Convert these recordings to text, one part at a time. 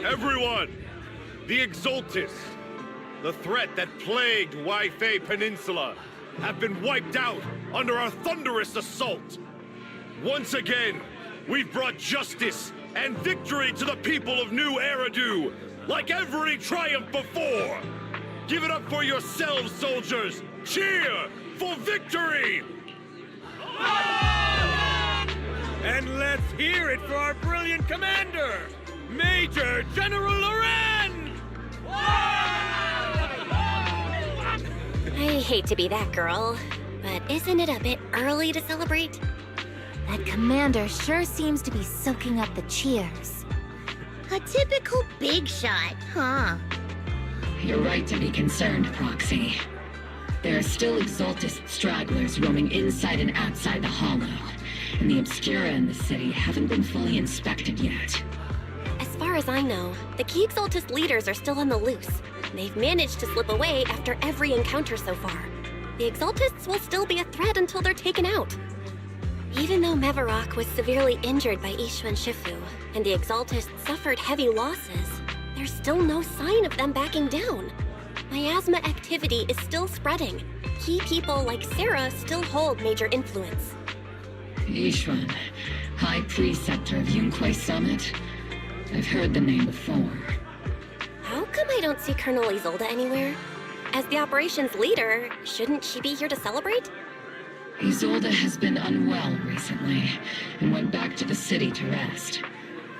Everyone! The Exultus, the threat that plagued Waifei Peninsula, have been wiped out under our thunderous assault. Once again, we've brought justice and victory to the people of New Eridu, like every triumph before! Give it up for yourselves, soldiers! Cheer for victory! And let's hear it for our brilliant commander, Major General Loren! I hate to be that girl, but isn't it a bit early to celebrate? That commander sure seems to be soaking up the cheers. A typical big shot, huh? You're right to be concerned, Proxy. There are still Exultus stragglers roaming inside and outside the Hollow, and the Obscura in the city haven't been fully inspected yet. As far as I know, the key Exultus leaders are still on the loose. They've managed to slip away after every encounter so far. The Exultists will still be a threat until they're taken out. Even though Mevarok was severely injured by Ishu and Shifu, and the Exultists suffered heavy losses, there's still no sign of them backing down. Miasma activity is still spreading. Key people like Sarah still hold major influence. Ishwan, High Preceptor of Yunquai Summit? I've heard the name before. How come I don't see Colonel Isolde anywhere? As the operations leader, shouldn't she be here to celebrate? Isolde has been unwell recently, and went back to the city to rest.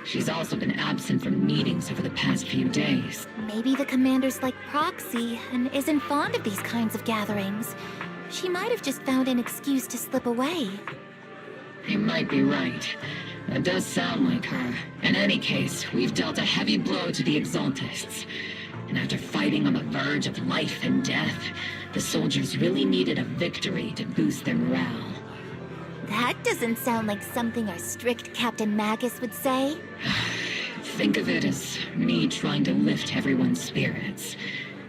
She's also been absent from meetings over the past few days. Maybe the commander's like Proxy and isn't fond of these kinds of gatherings. She might have just found an excuse to slip away. You might be right. That does sound like her. In any case, we've dealt a heavy blow to the Exultists. And after fighting on the verge of life and death, the soldiers really needed a victory to boost their morale. That doesn't sound like something our strict Captain Magus would say. Think of it as me trying to lift everyone's spirits.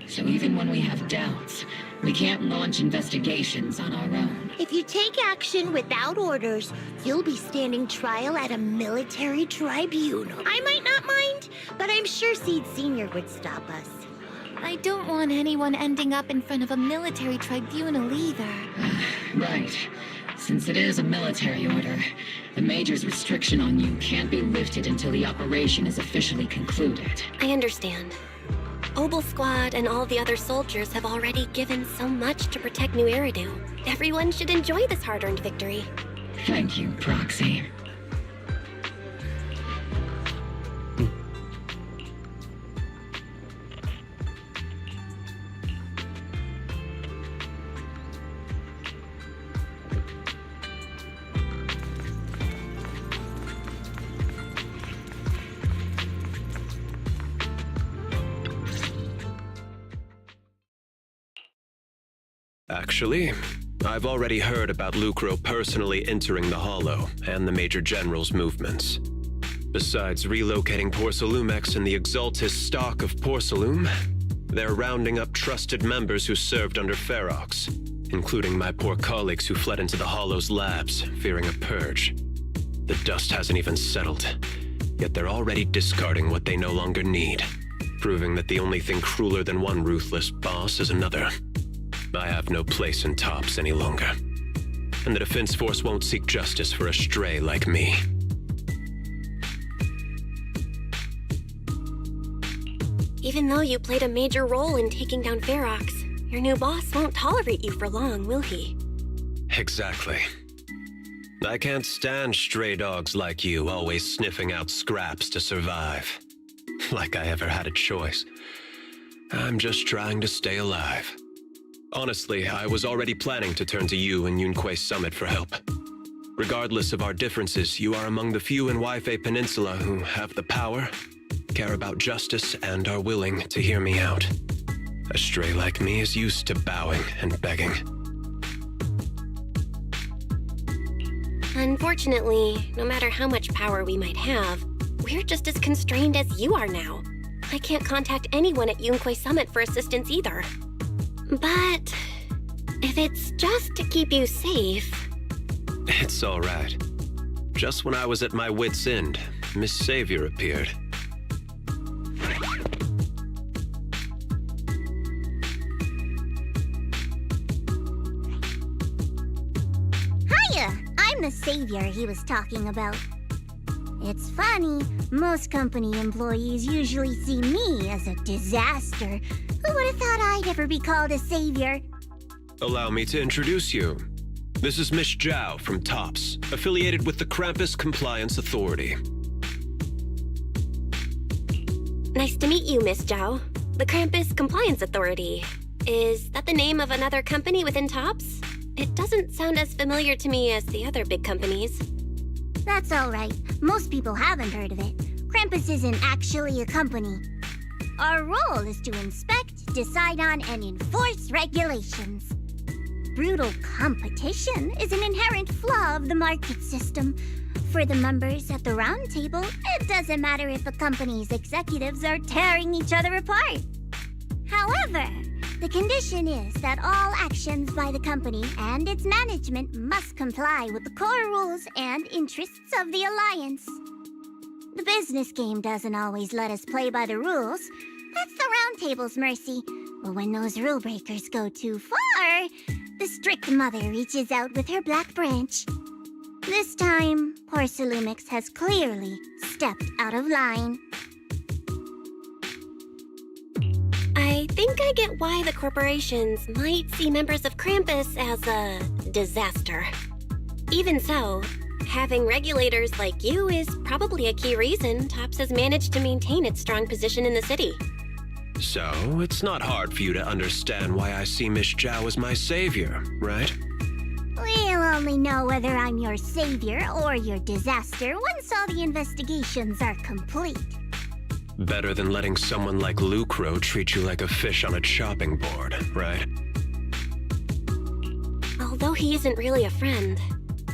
So even when we have doubts, we can't launch investigations on our own. If you take action without orders, you'll be standing trial at a military tribunal. I might not mind, but I'm sure Seed Senior would stop us. I don't want anyone ending up in front of a military tribunal either. Right. Since it is a military order, the Major's restriction on you can't be lifted until the operation is officially concluded. I understand. Obel Squad and all the other soldiers have already given so much to protect New Eridu. Everyone should enjoy this hard-earned victory. Thank you, Proxy. Actually, I've already heard about Lucro personally entering the Hollow and the Major General's movements. Besides relocating Porcelumex and the Exultus stock of Porcelume, they're rounding up trusted members who served under Ferox, including my poor colleagues who fled into the Hollow's labs, fearing a purge. The dust hasn't even settled, yet they're already discarding what they no longer need, proving that the only thing crueler than one ruthless boss is another. I have no place in Tops any longer, and the Defense Force won't seek justice for a stray like me. Even though you played a major role in taking down Ferox, your new boss won't tolerate you for long, will he? Exactly. I can't stand stray dogs like you always sniffing out scraps to survive. Like I ever had a choice. I'm just trying to stay alive. Honestly, I was already planning to turn to you and Yunquai Summit for help. Regardless of our differences, you are among the few in Waifei Peninsula who have the power, care about justice, and are willing to hear me out. A stray like me is used to bowing and begging. Unfortunately, no matter how much power we might have, we're just as constrained as you are now. I can't contact anyone at Yunquai Summit for assistance either. But if it's just to keep you safe... It's all right. Just when I was at my wit's end, Miss Savior appeared. savior he was talking about. It's funny, most company employees usually see me as a disaster. Who would have thought I'd ever be called a savior? Allow me to introduce you. This is Miss Zhao from TOPS, affiliated with the Krampus Compliance Authority. Nice to meet you, Miss Zhao. The Krampus Compliance Authority. Is that the name of another company within TOPS? It doesn't sound as familiar to me as the other big companies. That's alright. Most people haven't heard of it. Krampus isn't actually a company. Our role is to inspect, decide on, and enforce regulations. Brutal competition is an inherent flaw of the market system. For the members at the round table, it doesn't matter if a company's executives are tearing each other apart. However, the condition is that all actions by the company and its management must comply with the core rules and interests of the Alliance. The business game doesn't always let us play by the rules. That's the round table's mercy. But when those rule breakers go too far, the strict mother reaches out with her black branch. This time, poor Salumix has clearly stepped out of line. I think I get why the corporations might see members of Krampus as a disaster. Even so, having regulators like you is probably a key reason TOPS has managed to maintain its strong position in the city. So, it's not hard for you to understand why I see Miss Zhao as my savior, right? We'll only know whether I'm your savior or your disaster once all the investigations are complete. Better than letting someone like Lucro treat you like a fish on a chopping board, right? Although he isn't really a friend,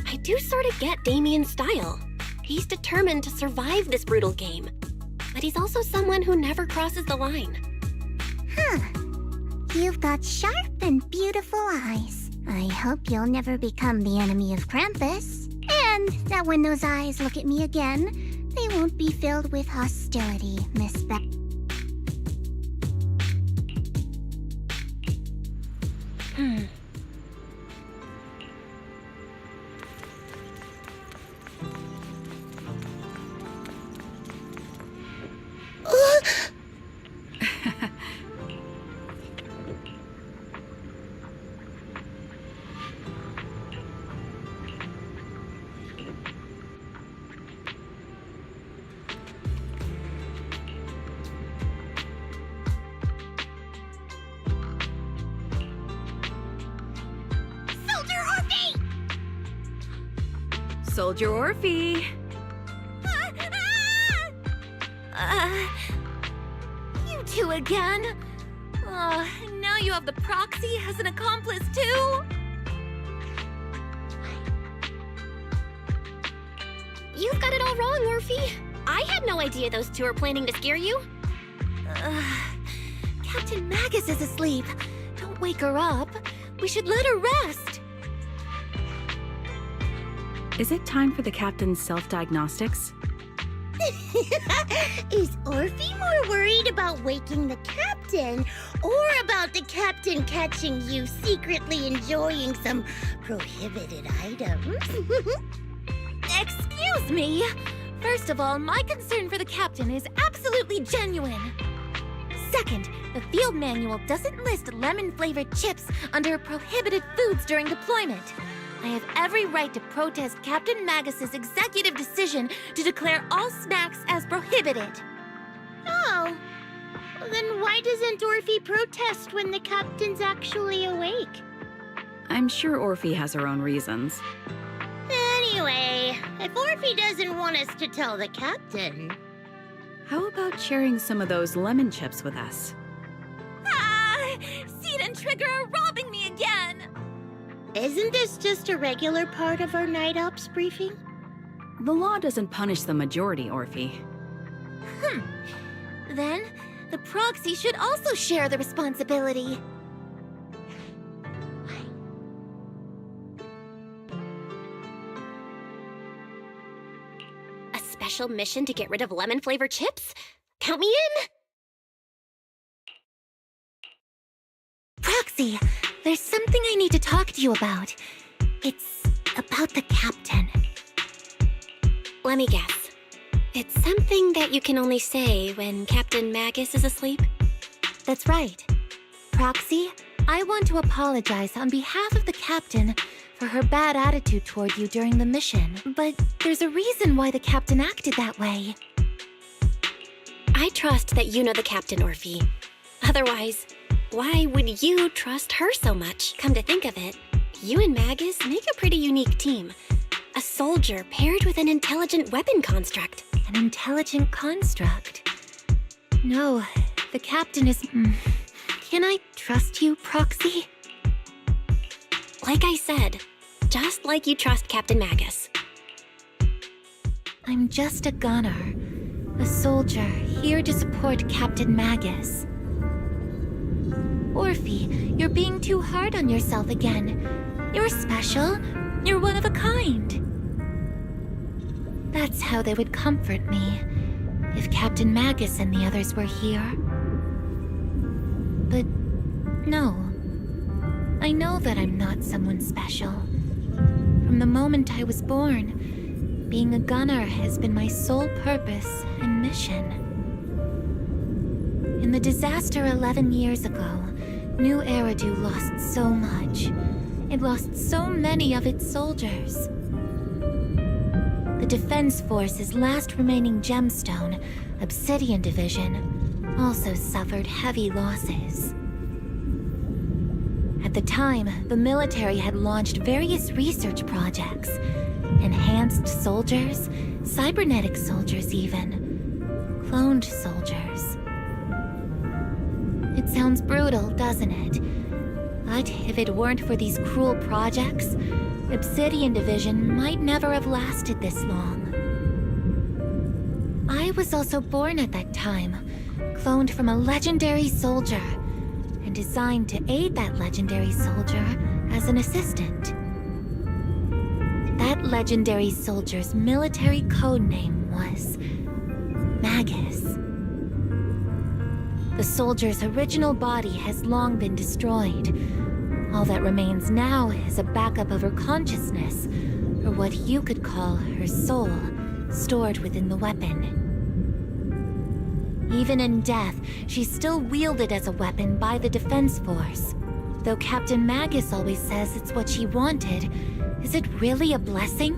I do sort of get Damien's style. He's determined to survive this brutal game. But he's also someone who never crosses the line. Huh. You've got sharp and beautiful eyes. I hope you'll never become the enemy of Krampus. And that when those eyes look at me again, they won't be filled with hostility, Miss Beck. Soldier Orphe! You two again? Now you have the proxy as an accomplice too? You've got it all wrong, Orphe. I had no idea those two were planning to scare you. Captain Magus is asleep. Don't wake her up. We should let her rest. Is it time for the captain's self-diagnostics? Is Orphe more worried about waking the captain or about the captain catching you secretly enjoying some prohibited items? Excuse me. First of all, my concern for the captain is absolutely genuine. Second, the field manual doesn't list lemon-flavored chips under prohibited foods during deployment. I have every right to protest Captain Magus's executive decision to declare all snacks as prohibited. Oh. Then why doesn't Orphe protest when the captain's actually awake? I'm sure Orphe has her own reasons. Anyway, if Orphe doesn't want us to tell the captain... How about sharing some of those lemon chips with us? Seed and Trigger are robbing me again! Isn't this just a regular part of our night ops briefing? The law doesn't punish the majority, Orphe. Then, the proxy should also share the responsibility. A special mission to get rid of lemon-flavored chips? Count me in! Proxy, there's something I need to talk to you about. It's about the captain. Let me guess. It's something that you can only say when Captain Magus is asleep? That's right. Proxy, I want to apologize on behalf of the Captain for her bad attitude toward you during the mission. But there's a reason why the Captain acted that way. I trust that you know the Captain, Orphe. Otherwise, why would you trust her so much? Come to think of it, you and Magus make a pretty unique team. A soldier paired with an intelligent weapon construct. An intelligent construct? No, the Captain is... Can I trust you, Proxy? Like I said, just like you trust Captain Magus. I'm just a gunner. A soldier, here to support Captain Magus. Orphe, you're being too hard on yourself again. You're special. You're one of a kind. That's how they would comfort me, if Captain Magus and the others were here. But no. I know that I'm not someone special. From the moment I was born, being a gunner has been my sole purpose and mission. In the disaster 11 years ago, New Eridu lost so much. It lost so many of its soldiers. The Defense Force's last remaining gemstone, Obsidian Division, also suffered heavy losses. At the time, the military had launched various research projects. Enhanced soldiers, cybernetic soldiers even, cloned soldiers. It sounds brutal, doesn't it? But if it weren't for these cruel projects, Obsidian Division might never have lasted this long. I was also born at that time, cloned from a legendary soldier, and designed to aid that legendary soldier as an assistant. That legendary soldier's military code name was Magus. The soldier's original body has long been destroyed. All that remains now is a backup of her consciousness, or what you could call her soul, stored within the weapon. Even in death, she's still wielded as a weapon by the Defense Force. Though Captain Magus always says it's what she wanted, is it really a blessing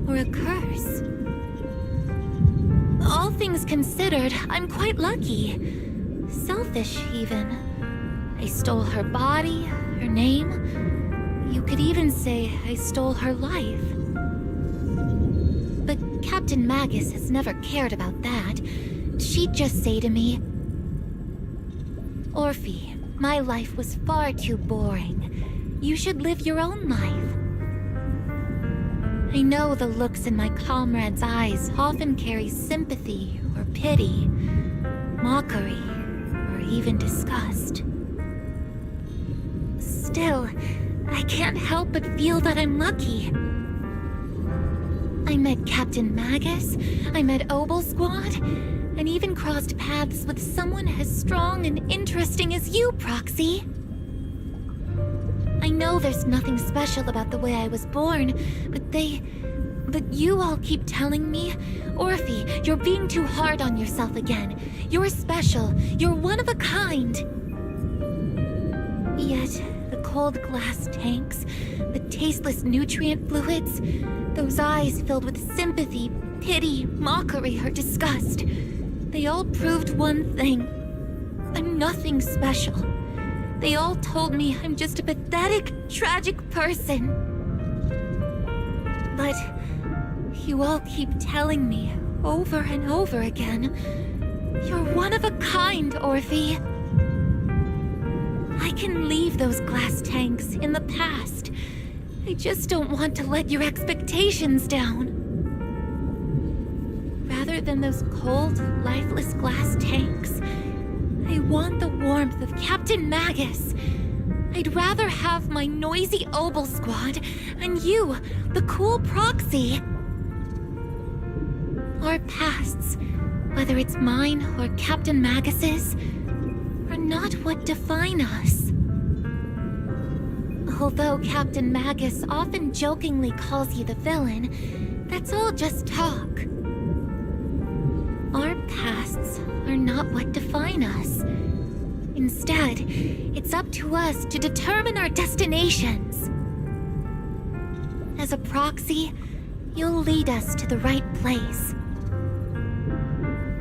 or a curse? All things considered, I'm quite lucky. Selfish, even. I stole her body, her name. You could even say I stole her life. But Captain Magus has never cared about that. She'd just say to me, Orphe, my life was far too boring. You should live your own life. I know the looks in my comrades' eyes often carry sympathy or pity, mockery, or even disgust. Still, I can't help but feel that I'm lucky. I met Captain Magus, I met Obel Squad, and even crossed paths with someone as strong and interesting as you, Proxy. I know there's nothing special about the way I was born, but you all keep telling me, Orphe, you're being too hard on yourself again. You're special. You're one of a kind. Yet, the cold glass tanks, the tasteless nutrient fluids, those eyes filled with sympathy, pity, mockery, or disgust, they all proved one thing. I'm nothing special. They all told me I'm just a pathetic, tragic person. But you all keep telling me over and over again, you're one of a kind, Orphe. I can leave those glass tanks in the past. I just don't want to let your expectations down. Rather than those cold, lifeless glass tanks, I want the warmth of Captain Magus. I'd rather have my noisy Obel Squad and you, the cool Proxy. Our pasts, whether it's mine or Captain Magus's, are not what define us. Although Captain Magus often jokingly calls you the villain, That's all just talk. Our pasts are not what define us. Instead, it's up to us to determine our destinations. As a proxy, you'll lead us to the right place.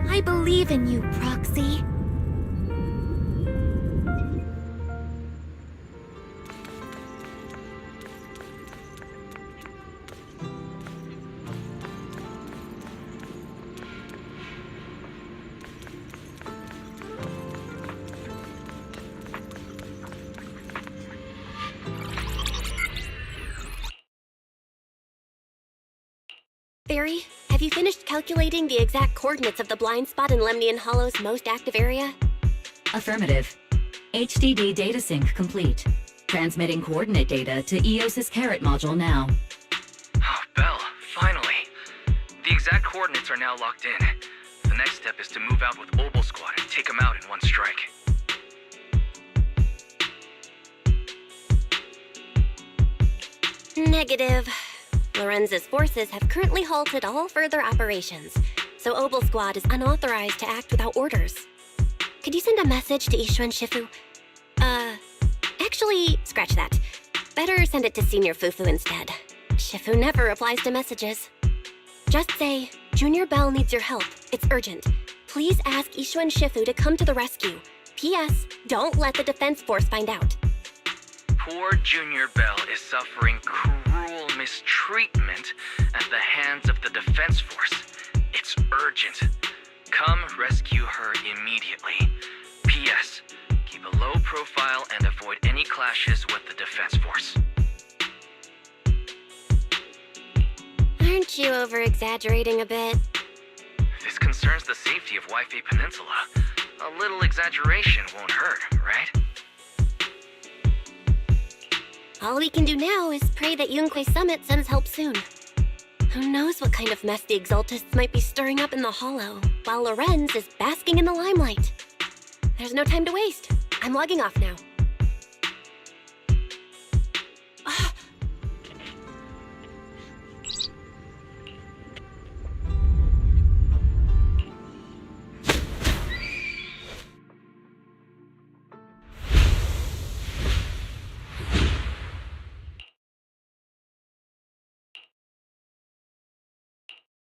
I believe in you, Proxy. Barry, have you finished calculating the exact coordinates of the blind spot in Lemnian Hollow's most active area? Affirmative. HDD data sync complete. Transmitting coordinate data to EOS's Carrot module now. Oh, Belle, finally. The exact coordinates are now locked in. The next step is to move out with Obel Squad and take them out in one strike. Negative. Lorenz's forces have currently halted all further operations, so Obel Squad is unauthorized to act without orders. Could you send a message to Ishu and Shifu? Actually, scratch that. Better send it to Senior Fufu instead. Shifu never replies to messages. Just say, Junior Bell needs your help. It's urgent. Please ask Ishu and Shifu to come to the rescue. P.S. Don't let the defense force find out. Poor Junior Bell is suffering cruel mistreatment at the hands of the defense force. It's urgent. Come rescue her immediately. P.S. Keep a low profile and avoid any clashes with the defense force. Aren't you over-exaggerating a bit? This concerns the safety of Wi-Fi Peninsula. A little exaggeration won't hurt, right? All we can do now is pray that Yunque Summit sends help soon. Who knows what kind of mess the Exaltists might be stirring up in the Hollow, while Lorenz is basking in the limelight. There's no time to waste. I'm logging off now.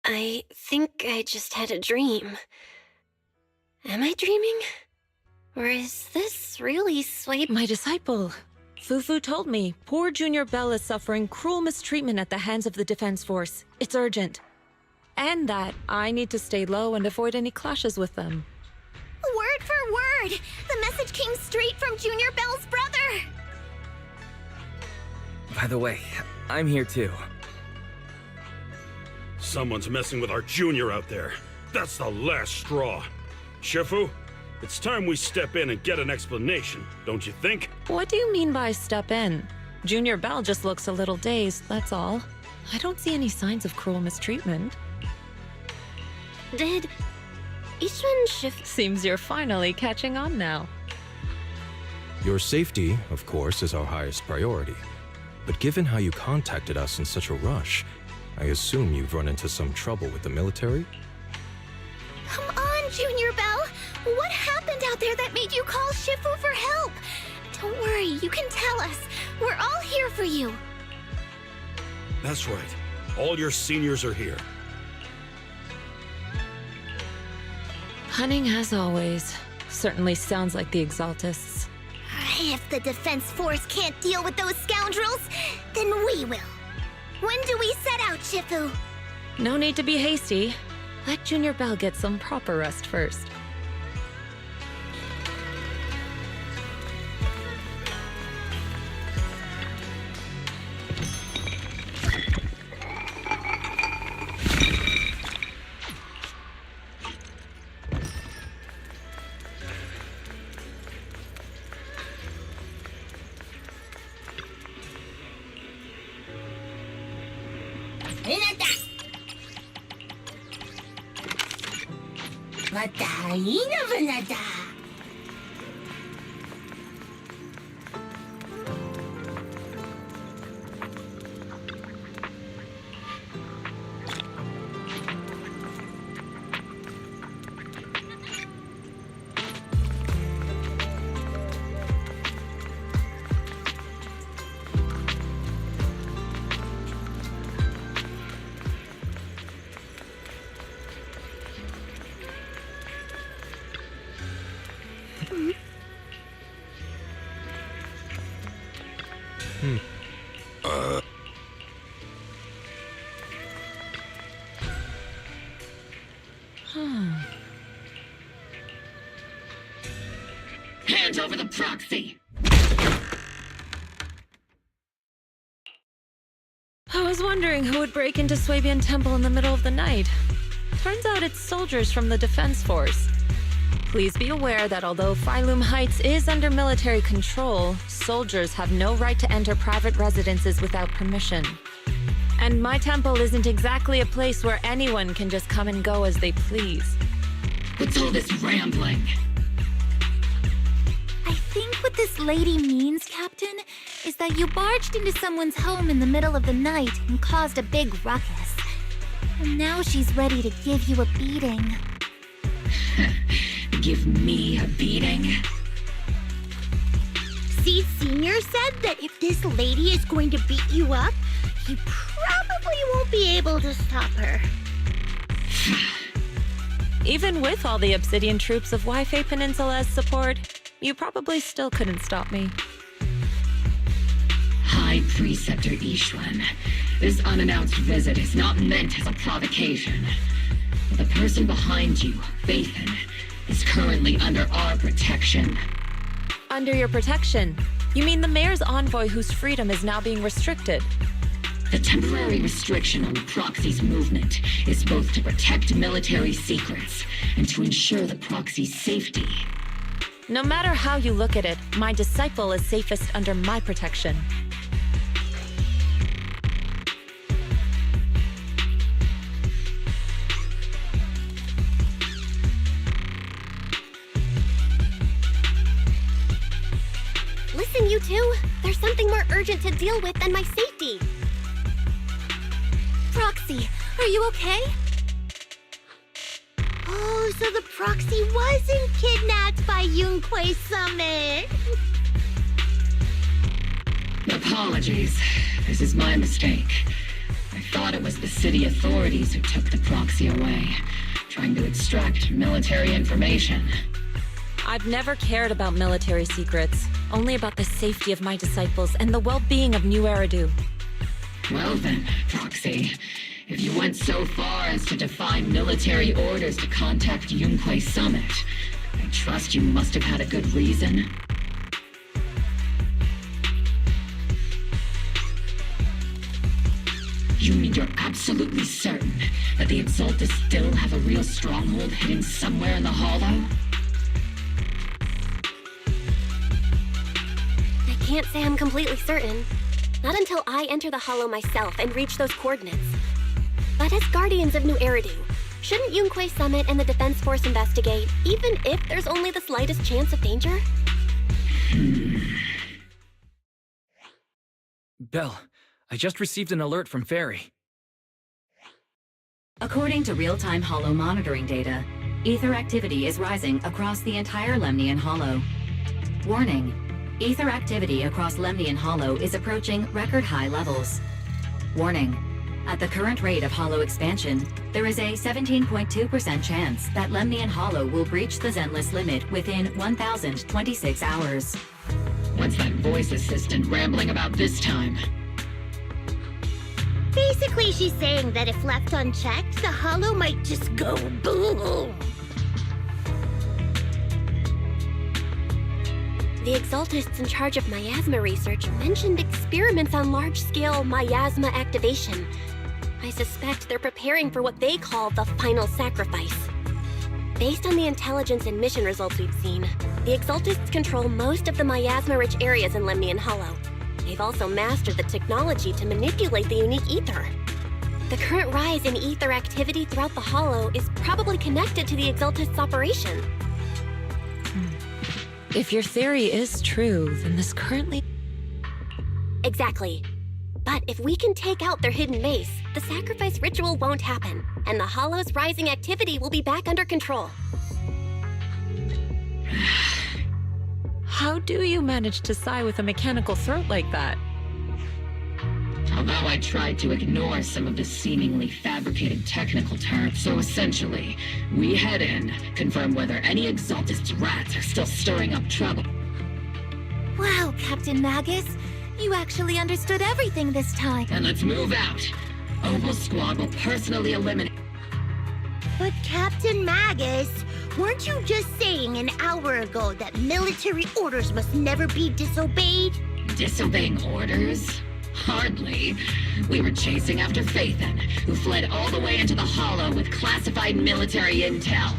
I think I just had a dream. Am I dreaming? Or is this really Swipe? My disciple, Fufu told me poor Junior Bell is suffering cruel mistreatment at the hands of the defense force. It's urgent. And that I need to stay low and avoid any clashes with them. Word for word! The message came straight from Junior Bell's brother! By the way, I'm here too. Someone's messing with our junior out there. That's the last straw. Shifu, it's time we step in and get an explanation, don't you think? What do you mean by step in? Junior Bell just looks a little dazed, that's all. I don't see any signs of cruel mistreatment. Did Ishun Shifu... Seems you're finally catching on now. Your safety, of course, is our highest priority. But given how you contacted us in such a rush, I assume you've run into some trouble with the military? Come on, Junior Bell! What happened out there that made you call Shifu for help? Don't worry, you can tell us. We're all here for you. That's right. All your seniors are here. Cunning as always. Certainly sounds like the Exaltists. If the defense force can't deal with those scoundrels, then we will. When do we set out, Shifu? No need to be hasty. Let Junior Bell get some proper rest first. Hand over the proxy! I was wondering who would break into Swabian Temple in the middle of the night. Turns out it's soldiers from the Defense Force. Please be aware that although Phylum Heights is under military control, soldiers have no right to enter private residences without permission. And my temple isn't exactly a place where anyone can just come and go as they please. What's all this rambling? I think what this lady means, Captain, is that you barged into someone's home in the middle of the night and caused a big ruckus. And now she's ready to give you a beating. Give me a beating? See, Senior said that if this lady is going to beat you up, he probably won't be able to stop her. Even with all the Obsidian troops of Wi-Fi Peninsula as support, you probably still couldn't stop me. High Preceptor Ishwan, this unannounced visit is not meant as a provocation. The person behind you, Bathan, is currently under our protection. Under your protection? You mean the mayor's envoy whose freedom is now being restricted? The temporary restriction on the proxy's movement is both to protect military secrets and to ensure the proxy's safety. No matter how you look at it, my disciple is safest under my protection. Listen, you two. There's something more urgent to deal with than my safety. Proxy, are you okay? Oh, so the proxy wasn't kidnapped by Yunquay Summit. Apologies. This is my mistake. I thought it was the city authorities who took the proxy away, trying to extract military information. I've never cared about military secrets, only about the safety of my disciples and the well-being of New Eridu. Well then, Proxy, if you went so far as to defy military orders to contact Yunquay Summit, I trust you must have had a good reason. You mean you're absolutely certain that the Exaltus still have a real stronghold hidden somewhere in the Hollow? I can't say I'm completely certain. Not until I enter the Hollow myself and reach those coordinates. But as Guardians of New Eridu, shouldn't Yunquay Summit and the Defense Force investigate, even if there's only the slightest chance of danger? Belle, I just received an alert from Fairy. According to real-time Hollow monitoring data, ether activity is rising across the entire Lemnian Hollow. Warning. Ether activity across Lemnian Hollow is approaching record-high levels. Warning. At the current rate of Hollow expansion, there is a 17.2% chance that Lemnian Hollow will breach the Zenless limit within 1,026 hours. What's that voice assistant rambling about this time? Basically, she's saying that if left unchecked, the Hollow might just go boom. The Exaltists in charge of miasma research mentioned experiments on large-scale miasma activation. I suspect they're preparing for what they call the final sacrifice. Based on the intelligence and mission results we've seen, the Exaltists control most of the miasma-rich areas in Lemnian Hollow. They've also mastered the technology to manipulate the unique ether. The current rise in ether activity throughout the Hollow is probably connected to the Exaltists' operation. If your theory is true, then this currently... Exactly. But if we can take out their hidden base, the sacrifice ritual won't happen, and the Hollow's rising activity will be back under control. How do you manage to sigh with a mechanical throat like that? Although I tried to ignore some of the seemingly fabricated technical terms, so essentially, we head in, confirm whether any Exaltist rats are still stirring up trouble. Wow, Captain Magus. You actually understood everything this time. And let's move out. Oval Squad will personally eliminate... But Captain Magus, weren't you just saying an hour ago that military orders must never be disobeyed? Disobeying orders? Hardly. We were chasing after Phaethon, who fled all the way into the Hollow with classified military intel.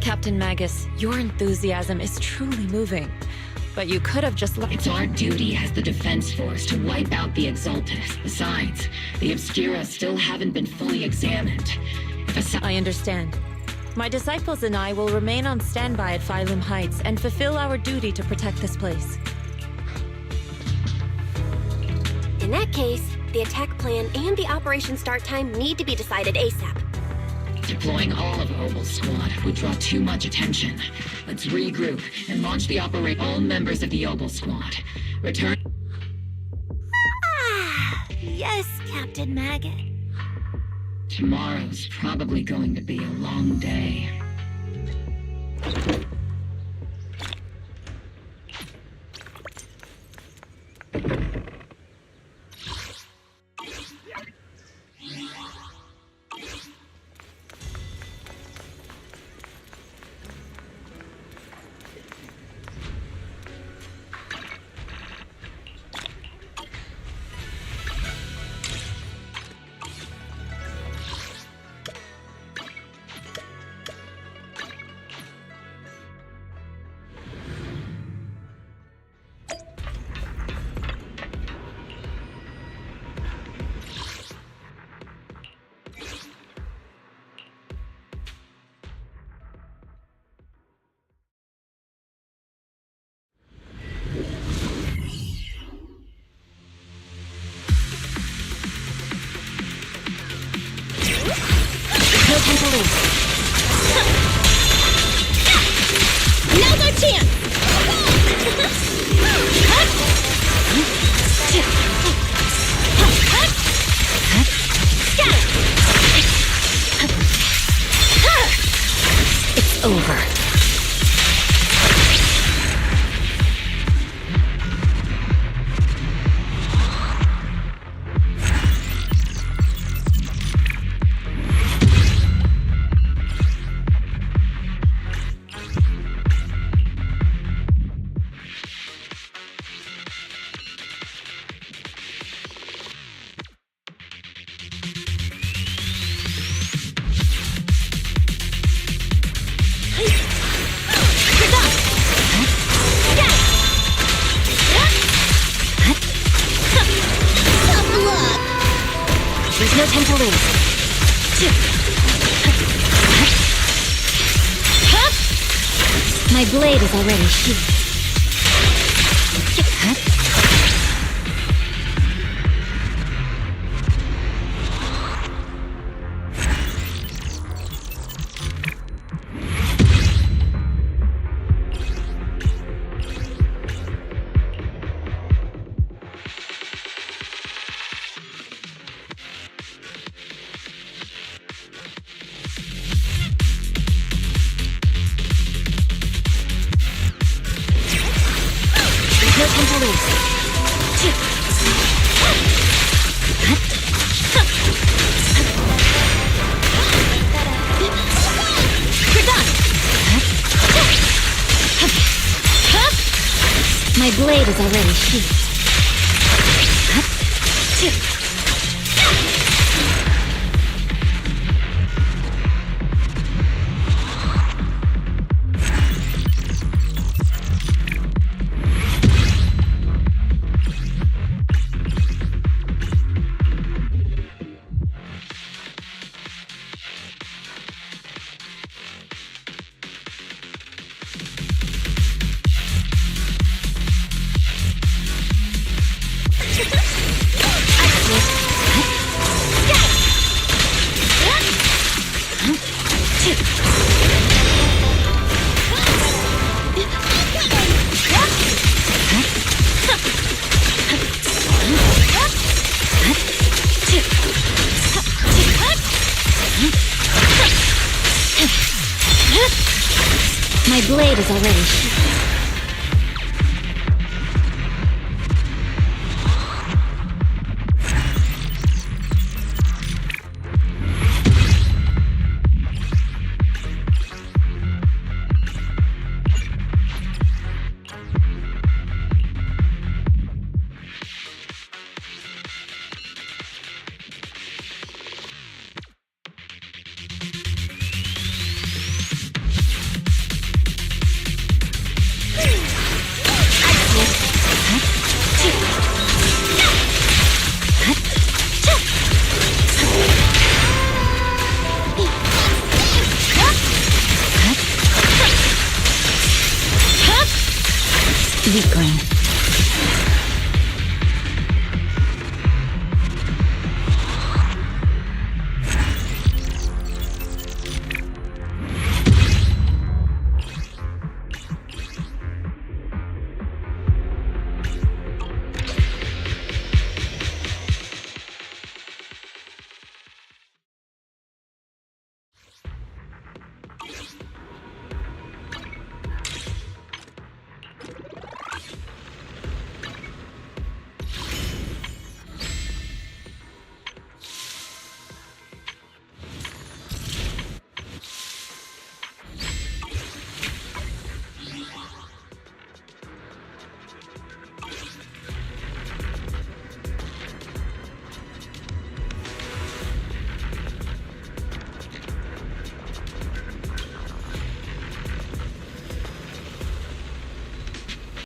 Captain Magus, your enthusiasm is truly moving. But you could have just It's our duty as the Defense Force to wipe out the Exultus. Besides, the Obscura still haven't been fully examined. I understand. My disciples and I will remain on standby at Phylum Heights and fulfill our duty to protect this place. In that case, the attack plan and the operation start time need to be decided ASAP. Deploying all of Oval's squad would draw too much attention. Let's regroup and launch the operation. All members of the Oval squad. Return. Yes, Captain Maggot. Tomorrow's probably going to be a long day. Now's our chance! It's over. There's no time to lose. My blade is already sheathed. No time to lose. You're done. My blade is already sheathed. My blade is already sheathed. weakling.